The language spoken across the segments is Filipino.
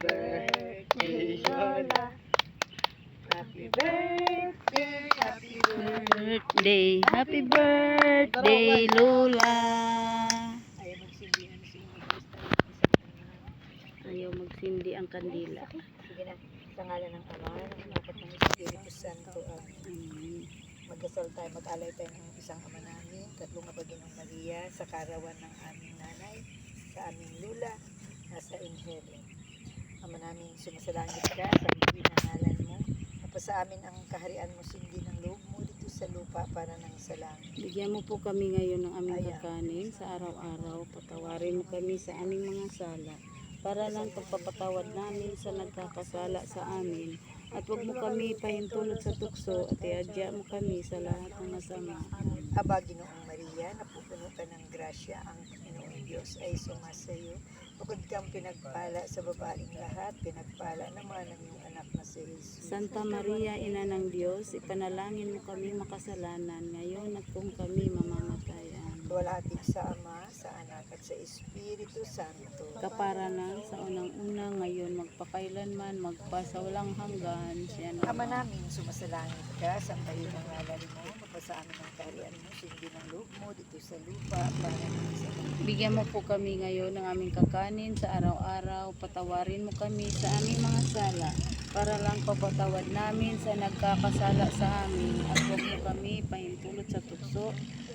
birthday, Lola. Happy birthday, happy birthday. Happy birthday, Lola. Ayaw magsindi ang singing. Ayaw magsindi ang kandila. Sige na, sa ngalan ng Ama, ng Anak at ng Espiritu Santo. Amen. Magdasal tayo, mag-alay tayo ng isang Ama namin, tatlong Abaginong Maria, sa karawan ng aming nanay, sa aming lula, nasa Inhele. Ama namin, sumasalangit ka, sambihin ang ngalan mo. Sa amin ang kaharian mo, sindi ng loob mo dito sa lupa para ng sa langit. Bigyan mo po kami ngayon ng aming kakanin sa araw-araw. Patawarin mo kami sa aming mga sala, para lang pagpapatawad namin sa nagkakasala sa amin. At huwag mo kami pahintulot sa tukso, at iadya mo kami sa lahat ng masama. Aba, Ginoong Maria, napupuno ka ng grasya, ang Panginoong Diyos ay sumasayo. Bukod kang pinagpala sa babaeng lahat, pinagpala naman ang iyong anak na si Jesus. Santa Maria, Ina ng Diyos, ipanalangin mo kami makasalanan ngayon at kung kami mamamatayan. Walhati sa Ama, sa Anak at sa Espiritu Santo. Kaparanan sa unang-una ngayon, magpakailanman, magpasawalang hanggan. Siya na. Ama namin, sumasalangit ka, sambahin ang ngalan mo, mapasa amin ang kaharian mo, sindi ng loob mo dito sa lupa, para ng sa langit. Bigyan mo po kami ngayon ng aming kakanin sa araw-araw. Patawarin mo kami sa aming mga sala, para lang papatawad namin sa nagkakasala sa amin. At huwag mo kami pahintulot sa tukso,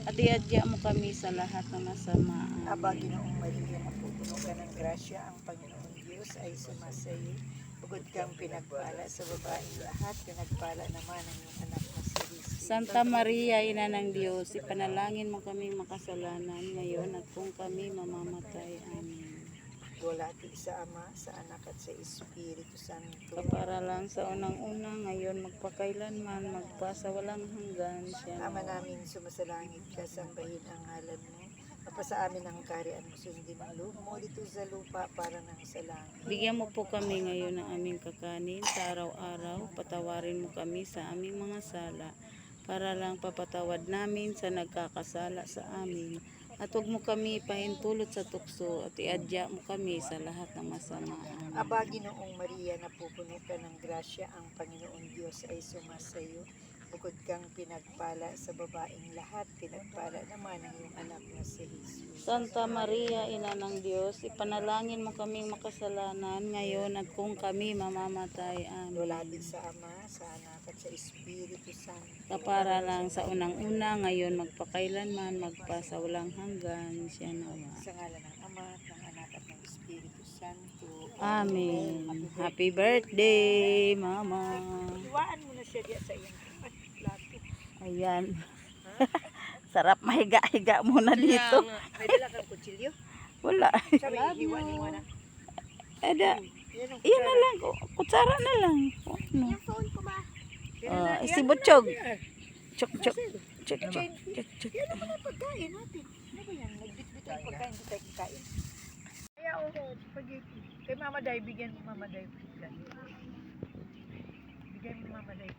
at iadya mo kami sa lahat ng masama. Aba, Ginoong Maria, napupuno ka ng grasya, ang Panginoong Diyos ay sumasayo. Bukod kang pinagpala sa babaeng lahat, pinagpala naman ang iyong anak na si Jesus. Santa Maria, Ina ng Diyos, ipanalangin mo kaming makasalanan ngayon at kung kami mamamatay. Amen. Walhati sa Ama, sa Anak at sa Espiritu Santo. Para lang sa unang-una ngayon, magpakailanman, magpasawalang hanggan. Siya Ama na. namin, sumasalangit ka, sambahin ang ngalan mo. Mapasa amin ang kaharian mo, sundin ang loob mo dito sa lupa para ng sa langit. Bigyan mo po kami ngayon ng aming kakanin sa araw-araw. Patawarin mo kami sa aming mga sala, para lang papatawad namin sa nagkakasala sa amin. At huwag mo kami pahintulot sa tukso, at iadya mo kami sa lahat ng masama. Aba, Ginoong Maria, napupuno ka ng grasya, ang Panginoong Diyos ay sumasayo. Bukod kang pinagpala sa babaeng lahat, pinagpala naman ang iyong anak na si Jesus. Santa Maria, Ina ng Diyos, ipanalangin mo kaming makasalanan ngayon at kung kami mamamatay. Amen. Walhati sa Ama, sa Anak at sa Espiritu Santo. Para lang sa unang-una ngayon, magpakailanman, magpasawalang hanggan. Siya nawa. Sa ngalan ng Ama, at ng Anak at ng Espiritu Santo. Amen. Happy birthday, Mama. Iwaan mo na siya diya sa iyong plato. Ayan. Sarap mahiga-higa muna dito. May dala kang kutsilyo? Wala. Sabi, iwan mo na. Ada. Iyan na lang. Kutsara na lang. Ano? Yung phone ko ba? Si Butchog. Chok, chok. Chok, chok. Chok, chok. Yan naman ang pagkain natin. Ano ba yan? Nagbitbit ang pagkain, hindi tayo kakain. Kaya spaghetti. Kay Mama Day, bigyan mo Mama Day. Bigyan mo Mama Day.